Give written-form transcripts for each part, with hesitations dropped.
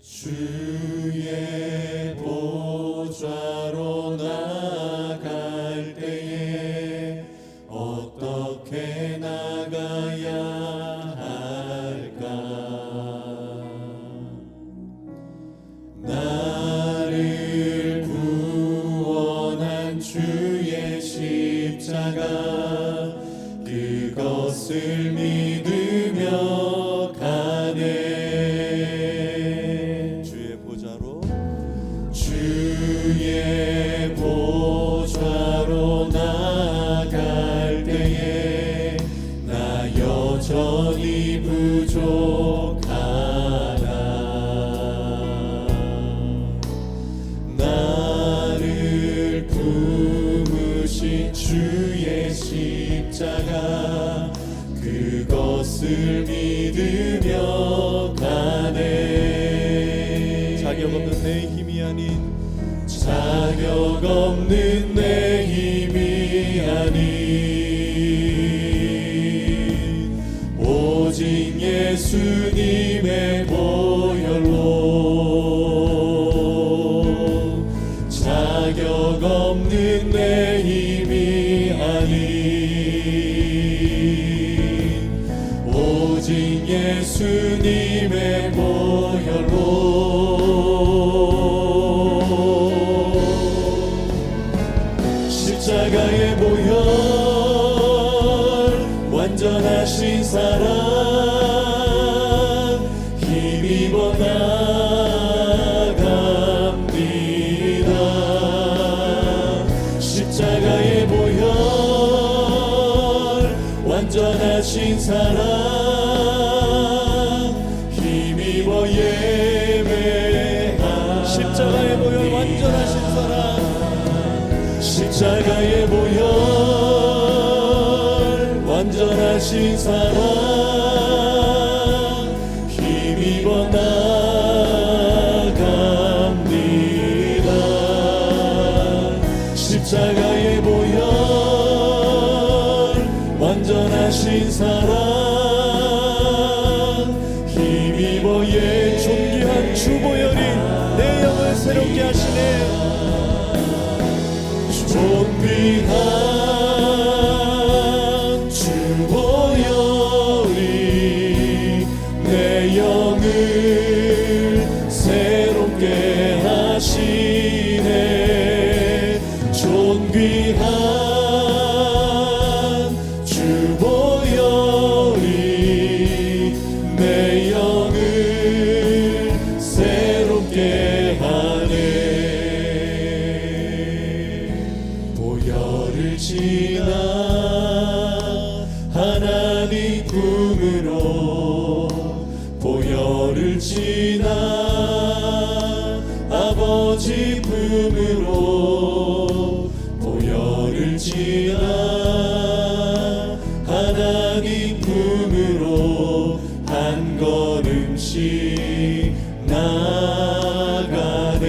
주의 보좌로 나갈 때에 어떻게 나가야 할까? 나를 구원한 주의 십자가 그것을 믿으며 가네. 주의 보좌로 나갈 때에 나 여전히 부족하다. 나를 품으신 주의 십자가 그것을 믿으며 가네. 자격 없는 내 힘이 아닌 자격 없는 내 힘이 아닌 오직 예수님의 보혈로 자격 없는 내 힘이 아닌 오직 예수님의 보혈로 십자가의 보혈 완전하신 사랑 힘입어 나갑니다. 십자가의 보혈 완전하신 사랑 힘입어 예배하. 십자가의 보혈 완전하신 사랑 십자가의 보혈 완전하신 사랑 힘입어 나갑니다. 십자가의 보혈 완전하신 사랑 힘입어 존귀한 주 보혈이 내 영을 새롭게 하시네. 존귀한 주 보혈이 내 영을 새롭게 하시네. 존귀한 주 보혈이 내 영을 새롭게 하네. 보혈을 지나 하나님 품으로 보혈을 지나 아버지 품으로 보혈을 지나 하나님 품으로 한 걸음씩 나가네.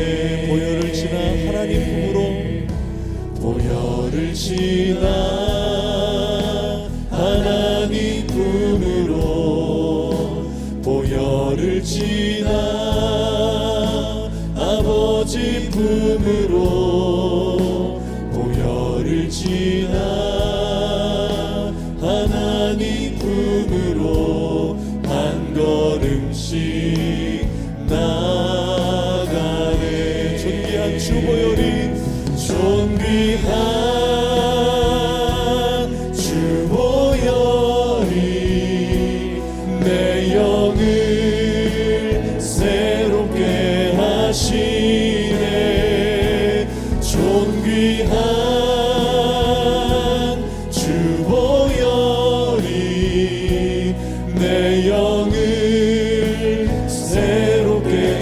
보혈을 지나 하나님 품으로 보혈을 지나 하나님 품으로 보혈을 지나 아버지 품으로 보혈을 지나 하나님 품으로 한 걸음씩 나가네. 존귀한 주 보혈이 존귀한 주 보혈이 내 영을 새롭게 하시네. 존귀한 주 보혈이 내 영을 새롭게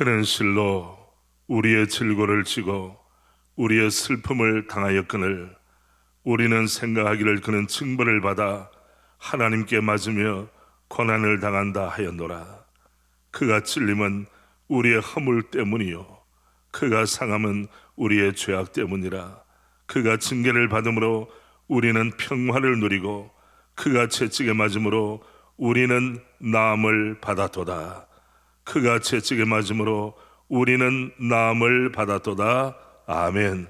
그는 실로 우리의 질고를 지고 우리의 슬픔을 당하였거늘 우리는 생각하기를 그는 징벌을 받아 하나님께 맞으며 고난을 당한다 하였노라. 그가 찔림은 우리의 허물 때문이요 그가 상함은 우리의 죄악 때문이라. 그가 징계를 받음으로 우리는 평화를 누리고 그가 채찍에 맞음으로 우리는 나음을 받았도다. 그가 채찍에 맞음으로 우리는 나음을 받았도다. 아멘.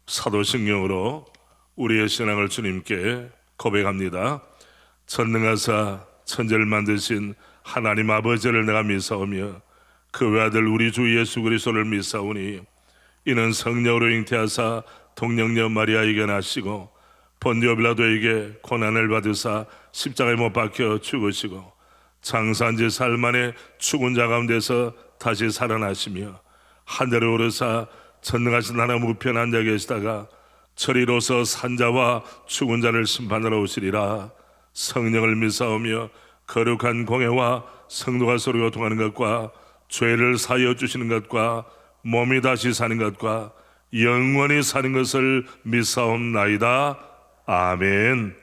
사도신경으로 우리의 신앙을 주님께 고백합니다. 전능하사 천지를 만드신 하나님 아버지를 내가 믿사오며 그 외아들 우리 주 예수 그리스도를 믿사오니 이는 성령으로 잉태하사 동정녀 마리아에게 나시고 본디오 빌라도에게 고난을 받으사 십자가에 못 박혀 죽으시고 장사한 지 사흘 만에 죽은 자 가운데서 다시 살아나시며 하늘에 오르사 전능하신 하나님 우편에 앉아 계시다가 저리로서 산자와 죽은 자를 심판하러 오시리라. 성령을 믿사오며 거룩한 공회와 성도가 서로 교통하는 것과 죄를 사하여 주시는 것과 몸이 다시 사는 것과 영원히 사는 것을 믿사옵나이다. 아멘.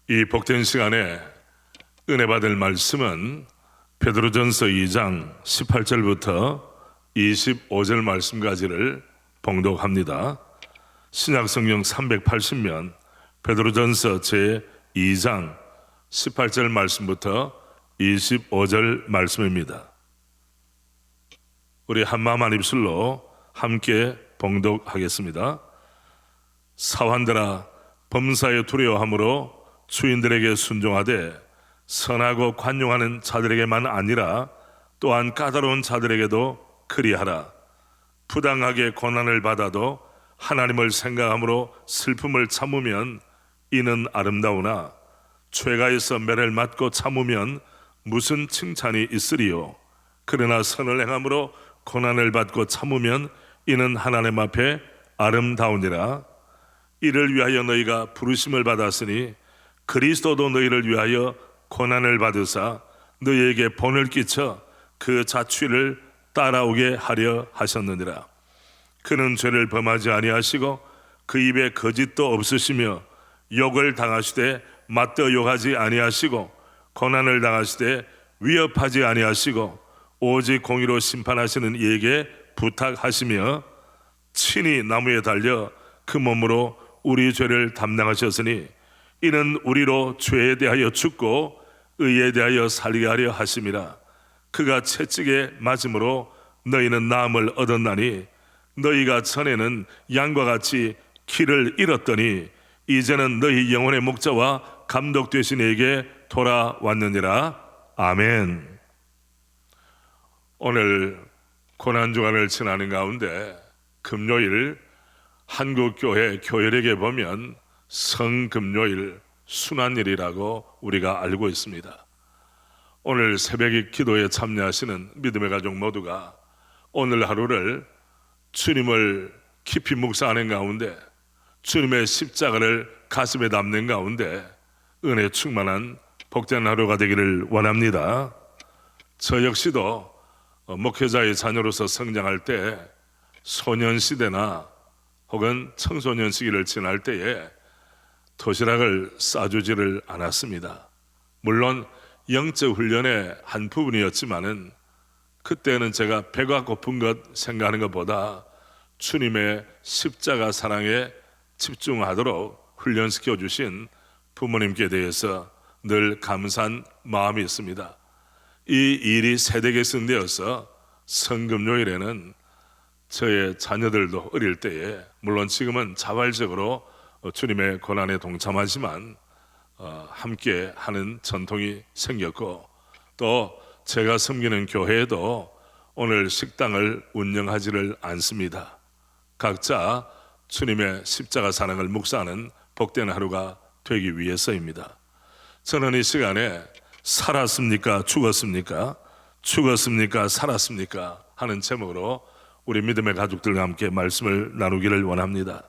이 복된 시간에 은혜 받을 말씀은 베드로전서 2장 18절부터 25절 말씀까지를 봉독합니다. 신약성경 380면 베드로전서 제2장 18절 말씀부터 25절 말씀입니다. 우리 한마음 한입술로 함께 봉독하겠습니다. 사환들아 범사에 두려워함으로 주인들에게 순종하되 선하고 관용하는 자들에게만 아니라 또한 까다로운 자들에게도 그리하라. 부당하게 고난을 받아도 하나님을 생각함으로 슬픔을 참으면 이는 아름다우나 죄가 있어 매를 맞고 참으면 무슨 칭찬이 있으리요. 그러나 선을 행함으로 고난을 받고 참으면 이는 하나님 앞에 아름다우니라. 이를 위하여 너희가 부르심을 받았으니 그리스도도 너희를 위하여 고난을 받으사 너희에게 본을 끼쳐 그 자취를 따라오게 하려 하셨느니라. 그는 죄를 범하지 아니하시고 그 입에 거짓도 없으시며 욕을 당하시되 맞더 욕하지 아니하시고 고난을 당하시되 위협하지 아니하시고 오직 공의로 심판하시는 이에게 부탁하시며 친히 나무에 달려 그 몸으로 우리 죄를 담당하셨으니 이는 우리로 죄에 대하여 죽고 의에 대하여 살게 하려 하심이라. 그가 채찍에 맞음으로 너희는 나음을 얻었나니 너희가 전에는 양과 같이 길을 잃었더니 이제는 너희 영혼의 목자와 감독 되신 이에게 돌아왔느니라. 아멘. 오늘 고난주간을 지나는 가운데 금요일 한국교회 교회력에 보면 성금요일 순환일이라고 우리가 알고 있습니다. 오늘 새벽 기도에 참여하시는 믿음의 가족 모두가 오늘 하루를 주님을 깊이 묵상하는 가운데 주님의 십자가를 가슴에 담는 가운데 은혜 충만한 복된 하루가 되기를 원합니다. 저 역시도 목회자의 자녀로서 성장할 때 소년시대나 혹은 청소년 시기를 지날 때에 도시락을 싸주지를 않았습니다. 물론 영적 훈련의 한 부분이었지만은 그때는 제가 배가 고픈 것 생각하는 것보다 주님의 십자가 사랑에 집중하도록 훈련시켜 주신 부모님께 대해서 늘 감사한 마음이 있습니다. 이 일이 세대에 승되어서 성금요일에는 저의 자녀들도 어릴 때에 물론 지금은 자발적으로 주님의 고난에 동참하지만 함께 하는 전통이 생겼고 또 제가 섬기는 교회에도 오늘 식당을 운영하지를 않습니다. 각자 주님의 십자가 사랑을 묵상하는 복된 하루가 되기 위해서입니다. 저는 이 시간에 살았습니까? 죽었습니까? 죽었습니까? 살았습니까? 하는 제목으로 우리 믿음의 가족들과 함께 말씀을 나누기를 원합니다.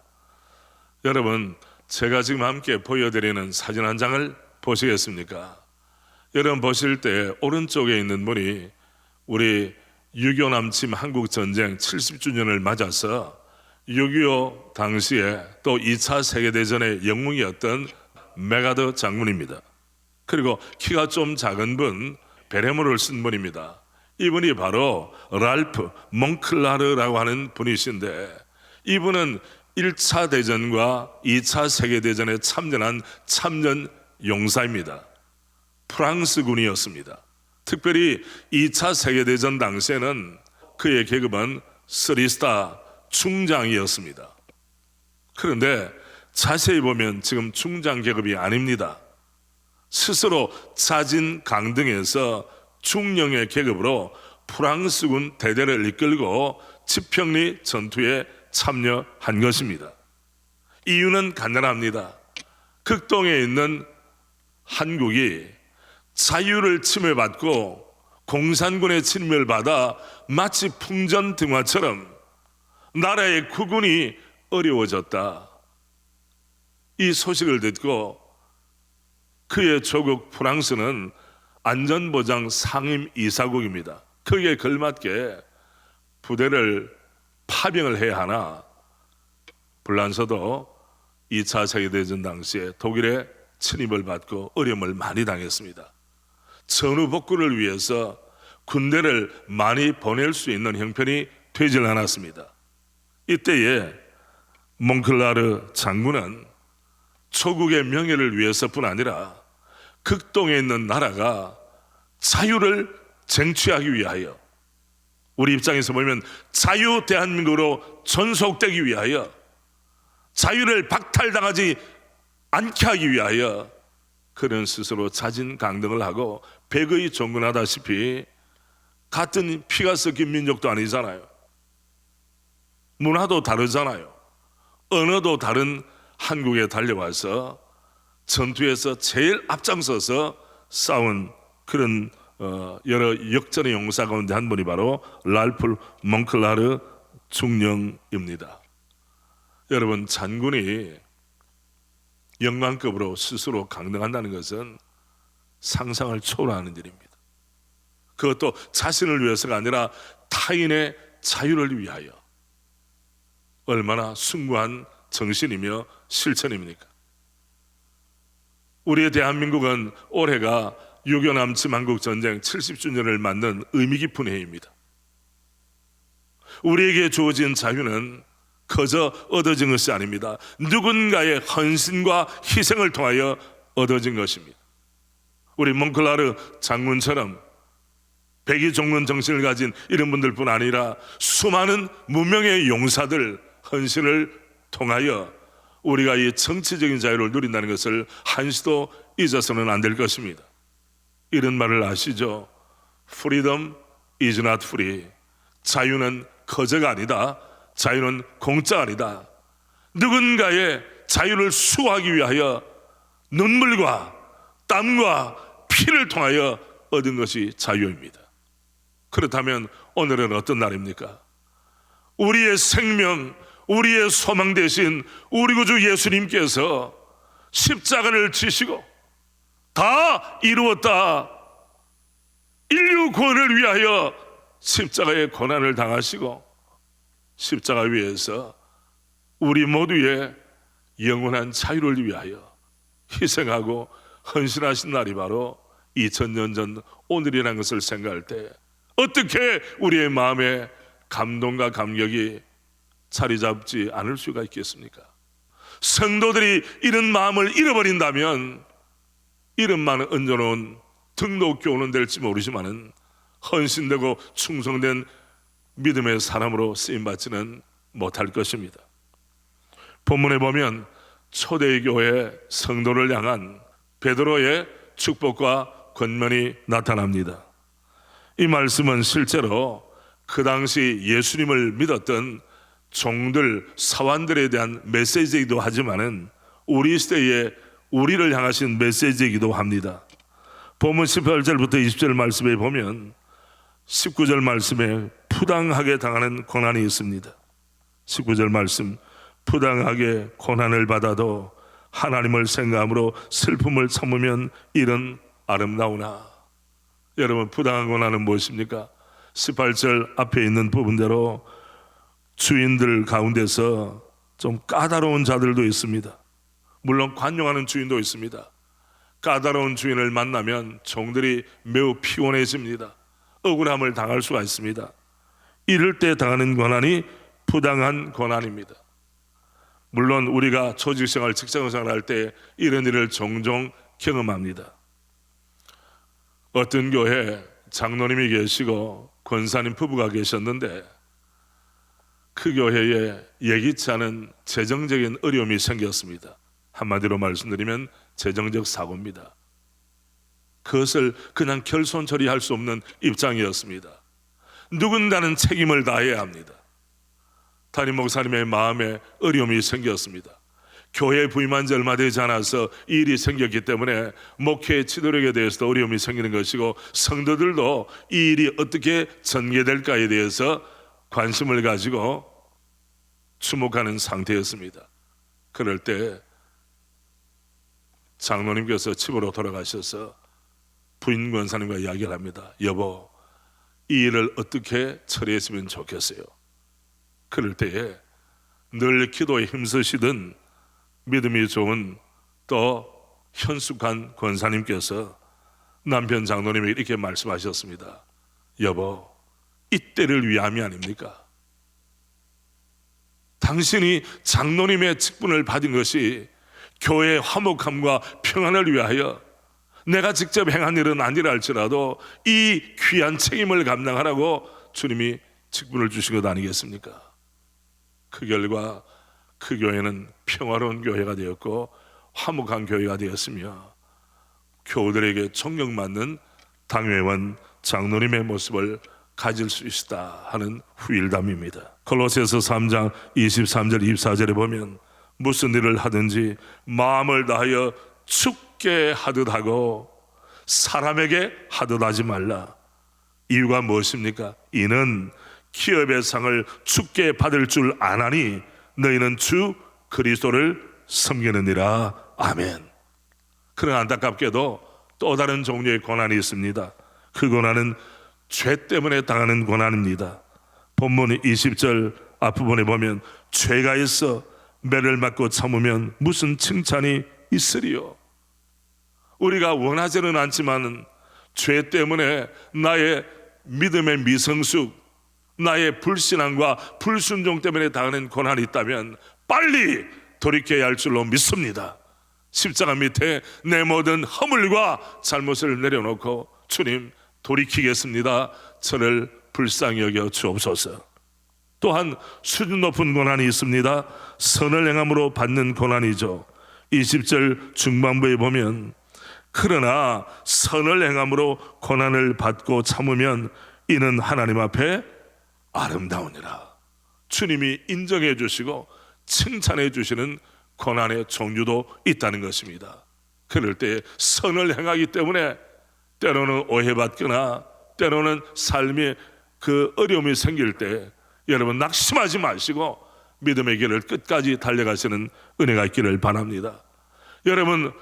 여러분, 제가 지금 함께 보여드리는 사진 한 장을 보시겠습니까? 여러분 보실 때 오른쪽에 있는 분이 우리 6.25 남침 한국전쟁 70주년을 맞아서 6.25 당시에 또 2차 세계대전의 영웅이었던 메가더 장군입니다. 그리고 키가 좀 작은 분, 베레모를 쓴 분입니다. 이분이 바로 랄프 몽클라르라고 하는 분이신데, 이분은 1차 대전과 2차 세계대전에 참전한 참전 용사입니다. 프랑스군이었습니다. 특별히 2차 세계대전 당시에는 그의 계급은 3스타 중장이었습니다. 그런데 자세히 보면 지금 중장 계급이 아닙니다. 스스로 자진 강등해서 중령의 계급으로 프랑스군 대대를 이끌고 지평리 전투에 참여한 것입니다. 이유는 간단합니다. 극동에 있는 한국이 자유를 침해받고 공산군의 침입을 받아 마치 풍전등화처럼 나라의 구군이 어려워졌다. 이 소식을 듣고 그의 조국 프랑스는 안전보장 상임 이사국입니다. 거기에 걸맞게 부대를 파병을 해야 하나, 불란서도 2차 세계대전 당시에 독일의 침입을 받고 어려움을 많이 당했습니다. 전후 복구를 위해서 군대를 많이 보낼 수 있는 형편이 되질 않았습니다. 이때에 몽클라르 장군은 조국의 명예를 위해서뿐 아니라 극동에 있는 나라가 자유를 쟁취하기 위하여, 우리 입장에서 보면 자유 대한민국으로 존속되기 위하여, 자유를 박탈당하지 않게 하기 위하여 그는 스스로 자진 강등을 하고 백의 종군하다시피, 같은 피가 섞인 민족도 아니잖아요. 문화도 다르잖아요. 언어도 다른 한국에 달려와서 전투에서 제일 앞장서서 싸운 그런 여러 역전의 용사 가운데 한 분이 바로 랄프 몽클라르 중령입니다. 여러분, 장군이 영광급으로 스스로 강등한다는 것은 상상을 초월하는 일입니다. 그것도 자신을 위해서가 아니라 타인의 자유를 위하여. 얼마나 숭고한 정신이며 실천입니까? 우리의 대한민국은 올해가 6.25 남침 한국전쟁 70주년을 맞는 의미 깊은 해입니다. 우리에게 주어진 자유는 그저 얻어진 것이 아닙니다. 누군가의 헌신과 희생을 통하여 얻어진 것입니다. 우리 몽클라르 장군처럼 백의종군 정신을 가진 이런 분들뿐 아니라 수많은 무명의 용사들 헌신을 통하여 우리가 이 정치적인 자유를 누린다는 것을 한시도 잊어서는 안 될 것입니다. 이런 말을 아시죠? Freedom is not free. 자유는 거저가 아니다. 자유는 공짜가 아니다. 누군가의 자유를 수호하기 위하여 눈물과 땀과 피를 통하여 얻은 것이 자유입니다. 그렇다면 오늘은 어떤 날입니까? 우리의 생명, 우리의 소망 되신 우리 구주 예수님께서 십자가를 지시고 다 이루었다, 인류 구원을 위하여 십자가의 고난을 당하시고 십자가 위에서 우리 모두의 영원한 자유를 위하여 희생하고 헌신하신 날이 바로 2000년 전 오늘이라는 것을 생각할 때 어떻게 우리의 마음에 감동과 감격이 자리 잡지 않을 수가 있겠습니까? 성도들이 이런 마음을 잃어버린다면 이름만 얹어놓은 등록교우는 될지 모르지만은 헌신되고 충성된 믿음의 사람으로 쓰임받지는 못할 것입니다. 본문에 보면 초대교회 성도를 향한 베드로의 축복과 권면이 나타납니다. 이 말씀은 실제로 그 당시 예수님을 믿었던 종들, 사환들에 대한 메시지이기도 하지만은 우리 시대에 우리를 향하신 메시지이기도 합니다. 본문 18절부터 20절 말씀에 보면 19절 말씀에 부당하게 당하는 고난이 있습니다. 19절 말씀, 부당하게 고난을 받아도 하나님을 생각함으로 슬픔을 참으면 이런 아름다우나. 여러분, 부당한 고난은 무엇입니까? 18절 앞에 있는 부분대로 주인들 가운데서 좀 까다로운 자들도 있습니다. 물론 관용하는 주인도 있습니다. 까다로운 주인을 만나면 종들이 매우 피곤해집니다. 억울함을 당할 수가 있습니다. 이럴 때 당하는 고난이 부당한 고난입니다. 물론 우리가 조직생활, 직장생활 할 때 이런 일을 종종 경험합니다. 어떤 교회에 장로님이 계시고 권사님 부부가 계셨는데 그 교회에 예기치 않은 재정적인 어려움이 생겼습니다. 한마디로 말씀드리면 재정적 사고입니다. 그것을 그냥 결손 처리할 수 없는 입장이었습니다. 누군가는 책임을 다해야 합니다. 담임 목사님의 마음에 어려움이 생겼습니다. 교회 부임한 지 얼마 되지 않아서 이 일이 생겼기 때문에 목회 지도력에 대해서도 어려움이 생기는 것이고 성도들도 이 일이 어떻게 전개될까에 대해서 관심을 가지고 주목하는 상태였습니다. 그럴 때 장로님께서 집으로 돌아가셔서 부인 권사님과 이야기를 합니다. 여보, 이 일을 어떻게 처리했으면 좋겠어요. 그럴 때에 늘 기도에 힘쓰시던 믿음이 좋은 또 현숙한 권사님께서 남편 장로님에게 이렇게 말씀하셨습니다. 여보, 이때를 위함이 아닙니까? 당신이 장로님의 직분을 받은 것이 교회의 화목함과 평안을 위하여 내가 직접 행한 일은 아니라 할지라도 이 귀한 책임을 감당하라고 주님이 직분을 주신 것 아니겠습니까? 그 결과 그 교회는 평화로운 교회가 되었고 화목한 교회가 되었으며 교우들에게 존경받는 당회원 장로님의 모습을 가질 수 있다 하는 후일담입니다. 골로새서 3장 23절 24절에 보면 무슨 일을 하든지 마음을 다하여 죽게 하듯 하고 사람에게 하듯 하지 말라. 이유가 무엇입니까? 이는 기업의 상을 죽게 받을 줄 아나니 너희는 주 그리스도를 섬기느니라. 아멘. 그러나 안타깝게도 또 다른 종류의 고난이 있습니다. 그 고난은 죄 때문에 당하는 고난입니다. 본문 20절 앞부분에 보면 죄가 있어 매를 맞고 참으면 무슨 칭찬이 있으리요. 우리가 원하지는 않지만 죄 때문에 나의 믿음의 미성숙, 나의 불신앙과 불순종 때문에 당하는 고난이 있다면 빨리 돌이켜야 할 줄로 믿습니다. 십자가 밑에 내 모든 허물과 잘못을 내려놓고 주님 돌이키겠습니다. 저를 불쌍히 여겨 주옵소서. 또한 수준 높은 고난이 있습니다. 선을 행함으로 받는 고난이죠. 20절 중반부에 보면 그러나 선을 행함으로 고난을 받고 참으면 이는 하나님 앞에 아름다우니라. 주님이 인정해 주시고 칭찬해 주시는 고난의 종류도 있다는 것입니다. 그럴 때 선을 행하기 때문에 때로는 오해받거나 때로는 삶에 그 어려움이 생길 때 여러분 낙심하지 마시고 믿음의 길을 끝까지 달려가시는 은혜가 있기를 바랍니다. 여러분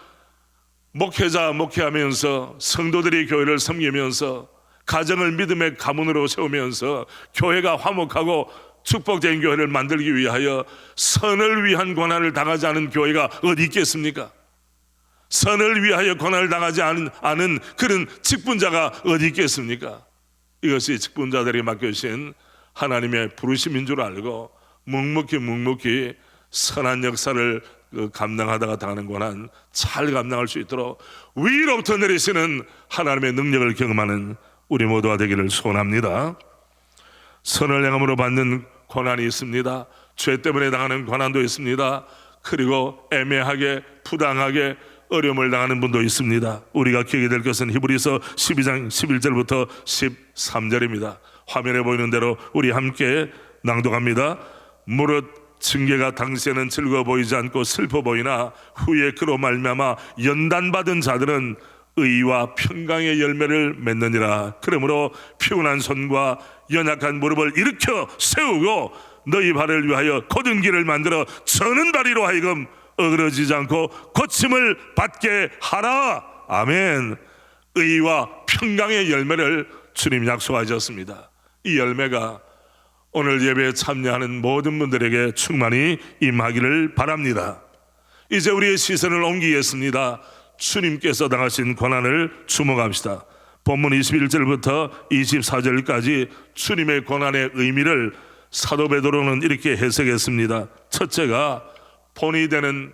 목회자 목회하면서 성도들이 교회를 섬기면서 가정을 믿음의 가문으로 세우면서 교회가 화목하고 축복된 교회를 만들기 위하여 선을 위한 고난을 당하지 않은 교회가 어디 있겠습니까? 선을 위하여 고난을 당하지 않은 그런 직분자가 어디 있겠습니까? 이것이 직분자들이 맡겨주신 하나님의 부르심인 줄 알고 묵묵히 선한 역사를 감당하다가 당하는 고난 잘 감당할 수 있도록 위로부터 내리시는 하나님의 능력을 경험하는 우리 모두가 되기를 소원합니다. 선을 행함으로 받는 고난이 있습니다. 죄 때문에 당하는 고난도 있습니다. 그리고 애매하게 부당하게 어려움을 당하는 분도 있습니다. 우리가 기억이 될 것은 히브리서 12장 11절부터 13절입니다. 화면에 보이는 대로 우리 함께 낭독합니다. 무릇 징계가 당시에는 즐거워 보이지 않고 슬퍼 보이나 후에 그로 말미암아 연단받은 자들은 의와 평강의 열매를 맺느니라. 그러므로 피곤한 손과 연약한 무릎을 일으켜 세우고 너희 발을 위하여 곧은 길을 만들어 저는 다리로 하여금 어그러지지 않고 고침을 받게 하라. 아멘. 의와 평강의 열매를 주님 약속하셨습니다. 이 열매가 오늘 예배에 참여하는 모든 분들에게 충만히 임하기를 바랍니다. 이제 우리의 시선을 옮기겠습니다. 주님께서 당하신 고난을 주목합시다. 본문 21절부터 24절까지 주님의 고난의 의미를 사도 베드로는 이렇게 해석했습니다. 첫째가 본이 되는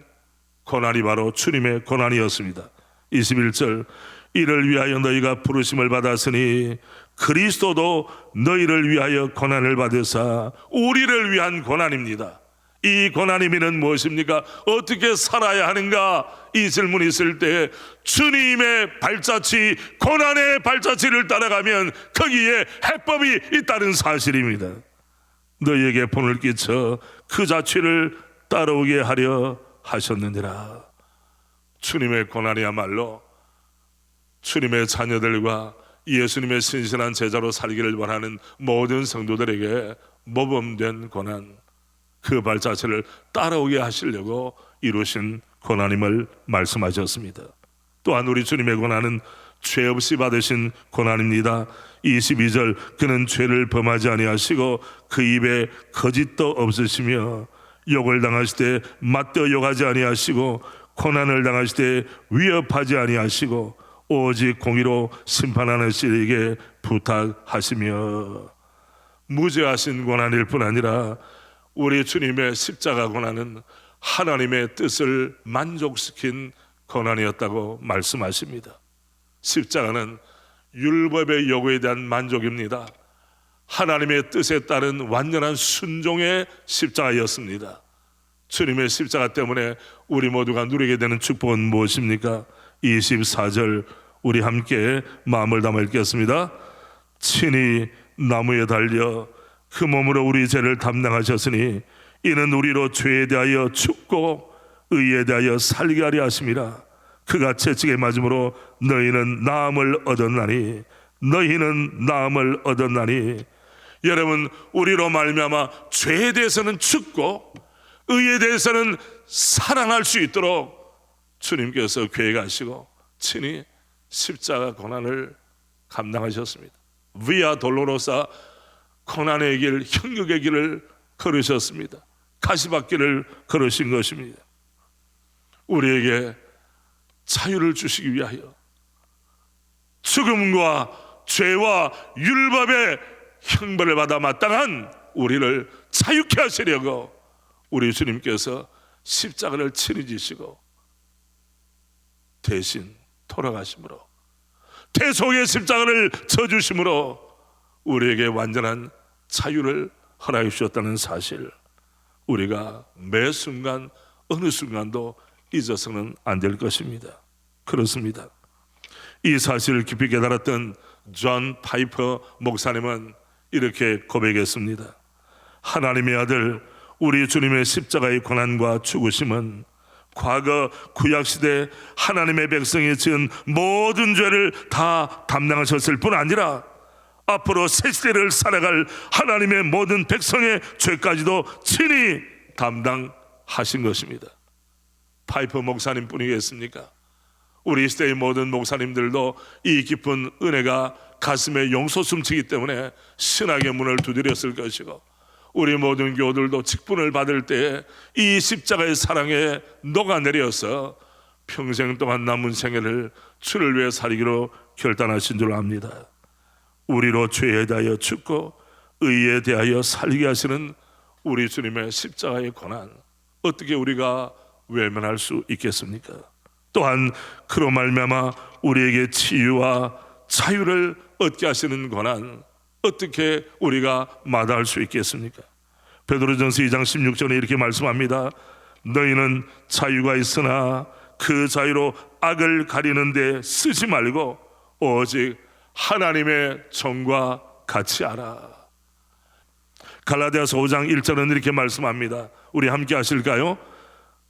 고난이 바로 주님의 고난이었습니다. 21절, 이를 위하여 너희가 부르심을 받았으니 그리스도도 너희를 위하여 고난을 받으사, 우리를 위한 고난입니다. 이 고난 의미는 무엇입니까? 어떻게 살아야 하는가? 이 질문이 있을 때 주님의 발자취, 고난의 발자취를 따라가면 거기에 해법이 있다는 사실입니다. 너희에게 본을 끼쳐 그 자취를 따라오게 하려 하셨느니라. 주님의 고난이야말로 주님의 자녀들과 예수님의 신실한 제자로 살기를 원하는 모든 성도들에게 모범된 고난, 그 발자취를 따라오게 하시려고 이루신 고난임을 말씀하셨습니다. 또한 우리 주님의 고난은 죄 없이 받으신 고난입니다. 22절, 그는 죄를 범하지 아니하시고 그 입에 거짓도 없으시며 욕을 당하실 때 맞대어 욕하지 아니하시고 고난을 당하실 때 위협하지 아니하시고 오직 공의로 심판하는 씨에게 부탁하시며, 무죄하신 고난일 뿐 아니라 우리 주님의 십자가 고난은 하나님의 뜻을 만족시킨 고난이었다고 말씀하십니다. 십자가는 율법의 요구에 대한 만족입니다. 하나님의 뜻에 따른 완전한 순종의 십자가였습니다. 주님의 십자가 때문에 우리 모두가 누리게 되는 축복은 무엇입니까? 24절, 우리 함께 마음을 담아 읽겠습니다. 친히 나무에 달려 그 몸으로 우리 죄를 담당하셨으니 이는 우리로 죄에 대하여 죽고 의에 대하여 살게 하려 하심이라. 그가 채찍에 맞음으로 너희는 나음을 얻었나니, 너희는 나음을 얻었나니. 여러분, 우리로 말미암아 죄에 대해서는 죽고 의에 대해서는 살아날 수 있도록 주님께서 계획하시고 친히 십자가 고난을 감당하셨습니다. 위아 돌로로사, 고난의 길, 형육의 길을 걸으셨습니다. 가시밭길을 걸으신 것입니다. 우리에게 자유를 주시기 위하여 죽음과 죄와 율법의 형벌을 받아 마땅한 우리를 자유케 하시려고 우리 주님께서 십자가를 친히 지시고 대신 돌아가심으로, 대속의 십자가를 져주심으로 우리에게 완전한 자유를 허락해 주셨다는 사실, 우리가 매 순간 어느 순간도 잊어서는 안 될 것입니다. 그렇습니다. 이 사실을 깊이 깨달았던 존 파이퍼 목사님은 이렇게 고백했습니다. 하나님의 아들 우리 주님의 십자가의 고난과 죽으심은 과거 구약시대 하나님의 백성이 지은 모든 죄를 다 담당하셨을 뿐 아니라 앞으로 새 시대를 살아갈 하나님의 모든 백성의 죄까지도 친히 담당하신 것입니다. 파이퍼 목사님 뿐이겠습니까? 우리 시대의 모든 목사님들도 이 깊은 은혜가 가슴에 용솟 숨치기 때문에 신학의 문을 두드렸을 것이고, 우리 모든 교우들도 직분을 받을 때 이 십자가의 사랑에 녹아내려서 평생 동안 남은 생애를 주를 위해 살기로 결단하신 줄 압니다. 우리로 죄에 대하여 죽고 의에 대하여 살게 하시는 우리 주님의 십자가의 고난, 어떻게 우리가 외면할 수 있겠습니까? 또한 그로 말미암아 우리에게 치유와 자유를 얻게 하시는 고난, 어떻게 우리가 마다할 수 있겠습니까? 베드로전서 2장 16절에 이렇게 말씀합니다. 너희는 자유가 있으나 그 자유로 악을 가리는데 쓰지 말고 오직 하나님의 종과 같이 하라. 갈라디아서 5장 1절은 이렇게 말씀합니다. 우리 함께 하실까요?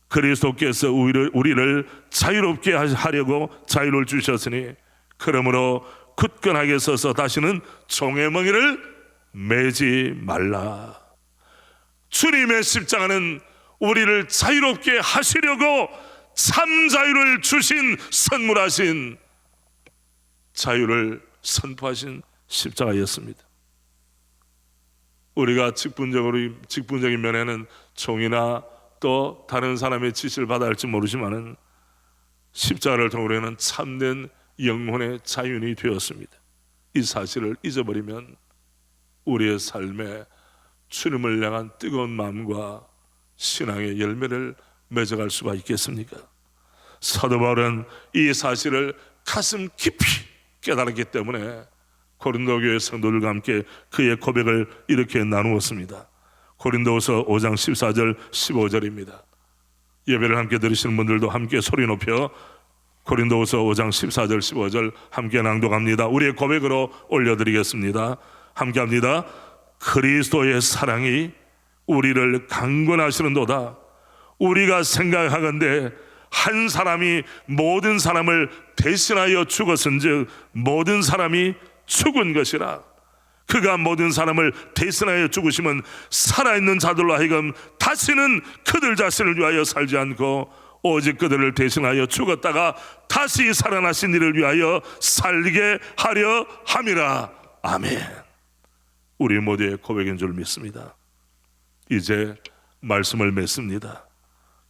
그리스도께서 우리를 자유롭게 하려고 자유를 주셨으니 그러므로 굳건하게 서서 다시는 종의 멍에를 매지 말라. 주님의 십자가는 우리를 자유롭게 하시려고 참 자유를 주신, 선물하신, 자유를 선포하신 십자가였습니다. 우리가 직분적인 면에는 종이나 또 다른 사람의 지시를 받아야 할지 모르지만은 십자가를 통해 우리는 참된 영혼의 자유인이 되었습니다. 이 사실을 잊어버리면 우리의 삶에 주님을 향한 뜨거운 마음과 신앙의 열매를 맺어갈 수가 있겠습니까? 사도 바울은 이 사실을 가슴 깊이 깨달았기 때문에 고린도 교회 성도들과 함께 그의 고백을 이렇게 나누었습니다. 고린도후서 5장 14절 15절입니다. 예배를 함께 들으시는 분들도 함께 소리 높여 고린도후서 5장 14절 15절 함께 낭독합니다. 우리의 고백으로 올려드리겠습니다. 함께 합니다. 그리스도의 사랑이 우리를 강권하시는도다. 우리가 생각하건대 한 사람이 모든 사람을 대신하여 죽었은즉 모든 사람이 죽은 것이라. 그가 모든 사람을 대신하여 죽으시면 살아있는 자들로 하여금 다시는 그들 자신을 위하여 살지 않고 오직 그들을 대신하여 죽었다가 다시 살아나신 이를 위하여 살게 하려 함이라. 아멘. 우리 모두의 고백인 줄 믿습니다. 이제 말씀을 맺습니다.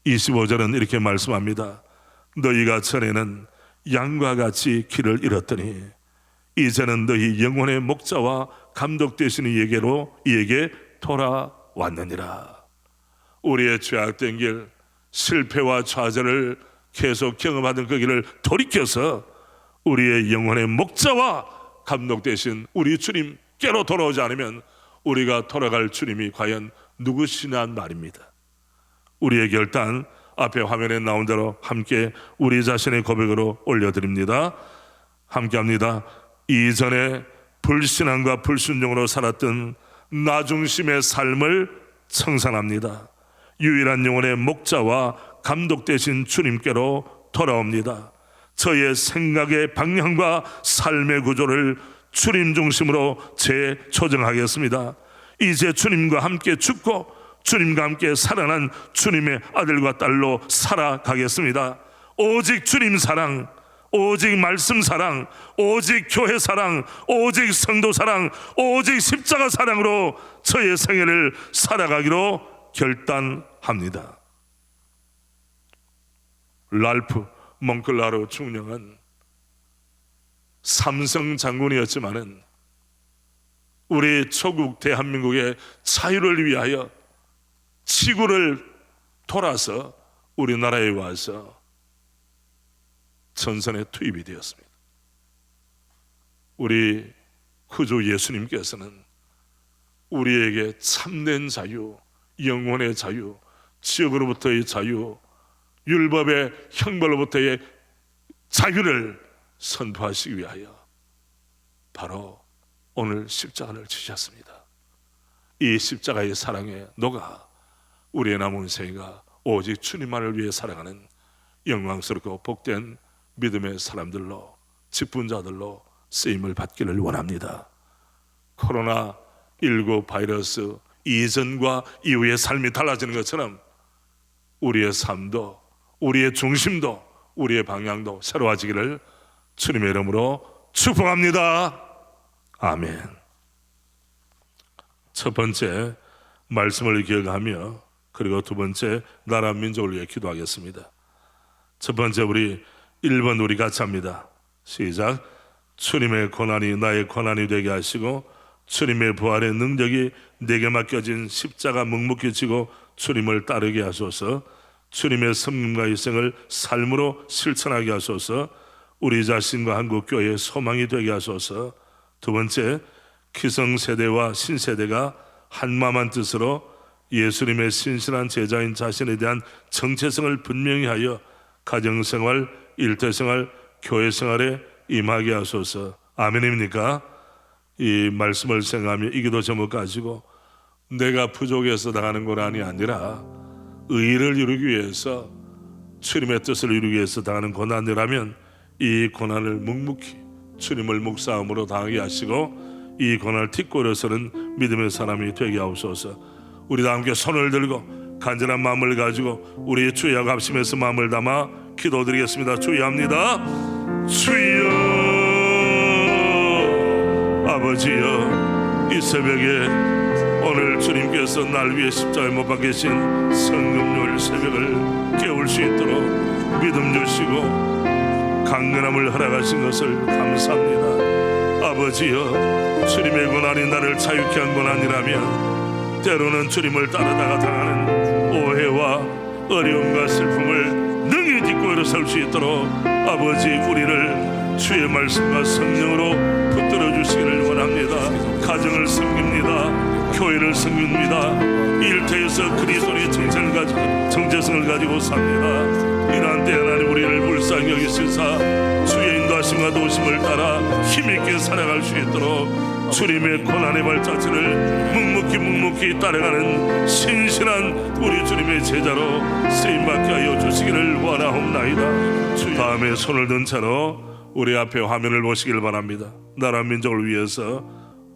25절은 이렇게 말씀합니다. 너희가 전에는 양과 같이 길을 잃었더니 이제는 너희 영혼의 목자와 감독 되시는 이에게 돌아왔느니라. 우리의 죄악된 길, 실패와 좌절을 계속 경험하던 그 길을 돌이켜서 우리의 영혼의 목자와 감독 되신 우리 주님께로 돌아오지 않으면 우리가 돌아갈 주님이 과연 누구시냐는 말입니다. 우리의 결단 앞에 화면에 나온 대로 함께 우리 자신의 고백으로 올려드립니다. 함께 합니다. 이전에 불신앙과 불순종으로 살았던 나 중심의 삶을 청산합니다. 유일한 영혼의 목자와 감독 되신 주님께로 돌아옵니다. 저의 생각의 방향과 삶의 구조를 주님 중심으로 재조정하겠습니다. 이제 주님과 함께 죽고 주님과 함께 살아난 주님의 아들과 딸로 살아가겠습니다. 오직 주님 사랑, 오직 말씀 사랑, 오직 교회 사랑, 오직 성도 사랑, 오직 십자가 사랑으로 저의 생애를 살아가기로 결단합니다. 랄프 몽클라르 중령은 삼성 장군이었지만은 우리 초국 대한민국의 자유를 위하여 지구를 돌아서 우리나라에 와서 전선에 투입이 되었습니다. 우리 구주 예수님께서는 우리에게 참된 자유, 영혼의 자유, 지옥으로부터의 자유, 율법의 형벌로부터의 자유를 선포하시기 위하여 바로 오늘 십자가를 지셨습니다. 이 십자가의 사랑에 녹아 우리의 남은 생애가 오직 주님만을 위해 살아가는 영광스럽고 복된 믿음의 사람들로, 직분자들로 쓰임을 받기를 원합니다. 코로나19 바이러스 이전과 이후의 삶이 달라지는 것처럼 우리의 삶도, 우리의 중심도, 우리의 방향도 새로워지기를 주님의 이름으로 축복합니다. 아멘. 첫 번째 말씀을 기억하며 그리고 두 번째 나라 민족을 위해 기도하겠습니다. 첫 번째 우리 1번 우리 같이 합니다. 시작. 주님의 고난이 나의 고난이 되게 하시고 주님의 부활의 능력이 내게 맡겨진 십자가 묵묵히 지고 주님을 따르게 하소서. 주님의 섬김과 희생을 삶으로 실천하게 하소서. 우리 자신과 한국교회의 소망이 되게 하소서. 두 번째, 기성세대와 신세대가 한마음한 뜻으로 예수님의 신실한 제자인 자신에 대한 정체성을 분명히 하여 가정생활, 일터생활, 교회생활에 임하게 하소서. 아멘입니까? 이 말씀을 생각하며 이 기도 제목 가지고 내가 부족해서 당하는 고난이 아니라 의를 이루기 위해서, 주님의 뜻을 이루기 위해서 당하는 고난이라면 이 고난을 묵묵히 주님을 묵사함으로 당하게 하시고 이 고난을 딛고려서는 믿음의 사람이 되게 하옵소서. 우리 다 함께 손을 들고 간절한 마음을 가지고 우리 주여 합심해서 마음을 담아 기도드리겠습니다. 주여 합니다. 주여, 아버지여, 이 새벽에 오늘 주님께서 날 위해 십자가에 못 박히신 성금요일 새벽을 깨울 수 있도록 믿음 주시고 강건함을 허락하신 것을 감사합니다. 아버지여, 주님의 고난이 나를 자유케 한 고난이라면 때로는 주님을 따르다가 당하는 오해와 어려움과 슬픔을 능히 딛고 일어설 수 있도록 아버지, 우리를 주의 말씀과 성령으로 붙들어 주시기를 원합니다. 가정을 섬깁니다. 교회를 섬깁니다. 일터에서 그리스도의 정체성을 가지고 삽니다. 이러한 때 하나님 우리를 불쌍히 여기시사 주의 인도하심과 도우심을 따라 힘있게 살아갈 수 있도록 주님의 고난의 발자취를 묵묵히 따라가는 신실한 우리 주님의 제자로 쓰임받게 하여 주시기를 원하옵나이다. 주 다음에 손을 든 채로 우리 앞에 화면을 보시길 바랍니다. 나라 민족을 위해서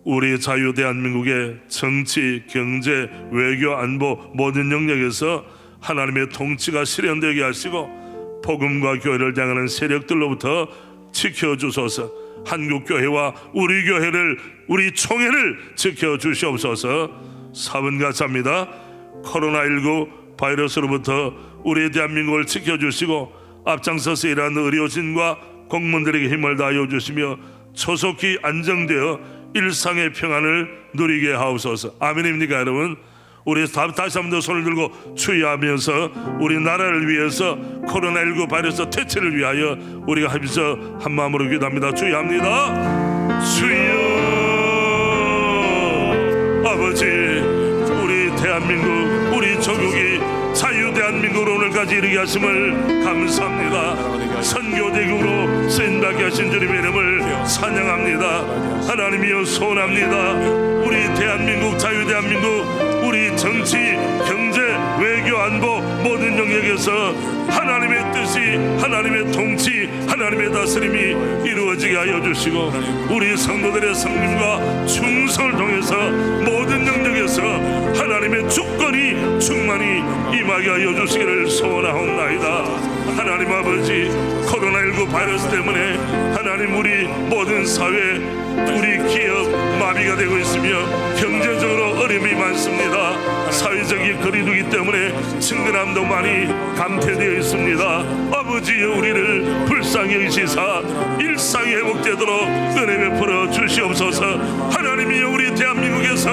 우리 자유 대한민국의 정치, 경제, 외교, 안보 모든 영역에서 하나님의 통치가 실현되게 하시고 복음과 교회를 향하는 세력들로부터 지켜주소서. 한국교회와 우리 교회를, 우리 총회를 지켜주시옵소서. 사분같이 합니다. 코로나19 바이러스로부터 우리 대한민국을 지켜주시고 앞장서서 일하는 의료진과 공무원들에게 힘을 다하여 주시며 조속히 안정되어 일상의 평안을 누리게 하옵소서. 아멘입니까 여러분? 우리 다시 한 번 더 손을 들고 추위하면서 우리 나라를 위해서 코로나19 바이러스 퇴치를 위하여 우리가 하면서 한 마음으로 기도합니다. 추위합니다. 주여, 아버지, 우리 대한민국, 우리 조국이 자유 대한민국으로 오늘까지 이르게 하심을 감사합니다. 선교대국으로 쓰임받게 하신 주님의 이름을 찬양합니다. 하나님이여, 소원합니다. 우리 대한민국, 자유 대한민국, 우리 정치, 경제, 외교, 안보 모든 영역에서 하나님의 뜻이, 하나님의 통치, 하나님의 다스림이 이루어지게 하여 주시고 우리 성도들의 성김과 충성을 통해서 모든 영역에서 하나님의 주권이 충만히 임하게 하여 주시기를 소원하옵나이다. 하나님 아버지, 코로나19 바이러스 때문에 하나님 우리 모든 사회, 우리 기업 마비가 되고 있으며 경제적으로 어려움이 많습니다. 사회적인 거리두기 때문에 친근함도 많이 감퇴되어 있습니다. 아버지여, 우리를 불쌍히 여기시사 일상이 회복되도록 은혜 베풀어 주시옵소서. 하나님이여, 우리 대한민국에서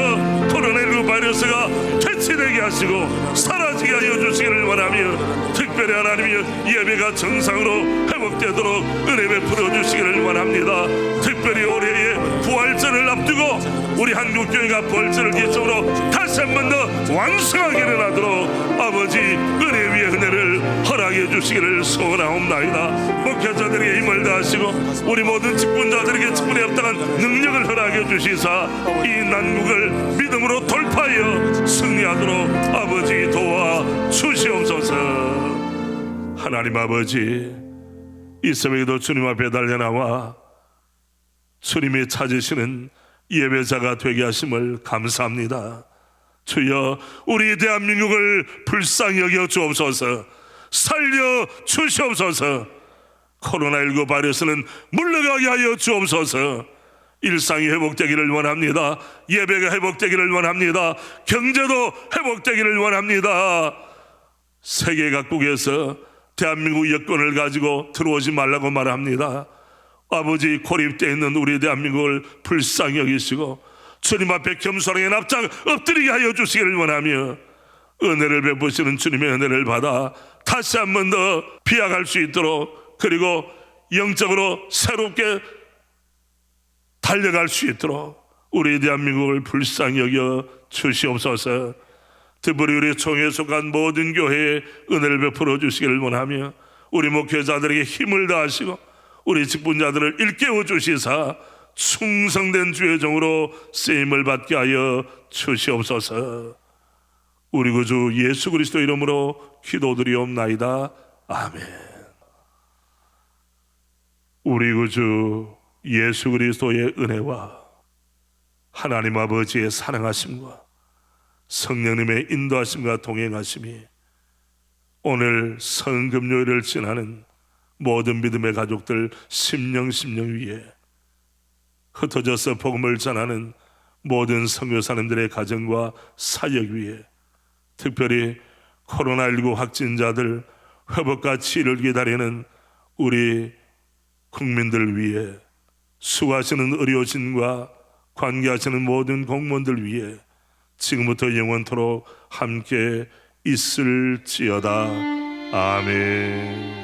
코로나19 바이러스가 퇴치되게 하시고 사라지게 하여 주시기를 원하며 특별히 하나님이여, 예배가 정상으로 회복되도록 은혜 베풀어 주시기를 원합니다. 특별히 올해의 부활절을 앞두고 우리 한국교회가 부활절을 기점으로 다시 한 번 더 왕성하게 일어나도록 아버지 은혜 위에 은혜를 허락해 주시기를 소원하옵나이다. 목회자들에게 힘을 다하시고 우리 모든 직분자들에게 직분에 합당한 능력을 허락해 주시사 이 난국을 믿음으로 돌파하여 승리하도록 아버지 도와 주시옵소서. 하나님 아버지, 이 새벽에도 주님 앞에 달려나와 주님이 찾으시는 예배자가 되게 하심을 감사합니다. 주여, 우리 대한민국을 불쌍히 여겨 주옵소서. 살려 주시옵소서. 코로나19 바이러스는 물러가게 하여 주옵소서. 일상이 회복되기를 원합니다. 예배가 회복되기를 원합니다. 경제도 회복되기를 원합니다. 세계 각국에서 대한민국 여권을 가지고 들어오지 말라고 말합니다. 아버지, 고립되어 있는 우리 대한민국을 불쌍히 여기시고 주님 앞에 겸손하게 납작 엎드리게 하여 주시기를 원하며 은혜를 베푸시는 주님의 은혜를 받아 다시 한 번 더 비약할 수 있도록, 그리고 영적으로 새롭게 달려갈 수 있도록 우리 대한민국을 불쌍히 여겨 주시옵소서. 특별히 우리 총회에 속한 모든 교회에 은혜를 베풀어 주시기를 원하며 우리 목회자들에게 힘을 다하시고 우리 직분자들을 일깨워 주시사 충성된 주의 종으로 쓰임을 받게 하여 주시옵소서. 우리 구주 예수 그리스도 이름으로 기도드리옵나이다. 아멘. 우리 구주 예수 그리스도의 은혜와 하나님 아버지의 사랑하심과 성령님의 인도하심과 동행하심이 오늘 성금요일을 지나는 모든 믿음의 가족들 심령 위에 흩어져서 복음을 전하는 모든 선교사님들의 가정과 사역 위에, 특별히 코로나19 확진자들 회복과 치료를 기다리는 우리 국민들 위해, 수고하시는 의료진과 관계하시는 모든 공무원들 위해 지금부터 영원토록 함께 있을지어다. 아멘.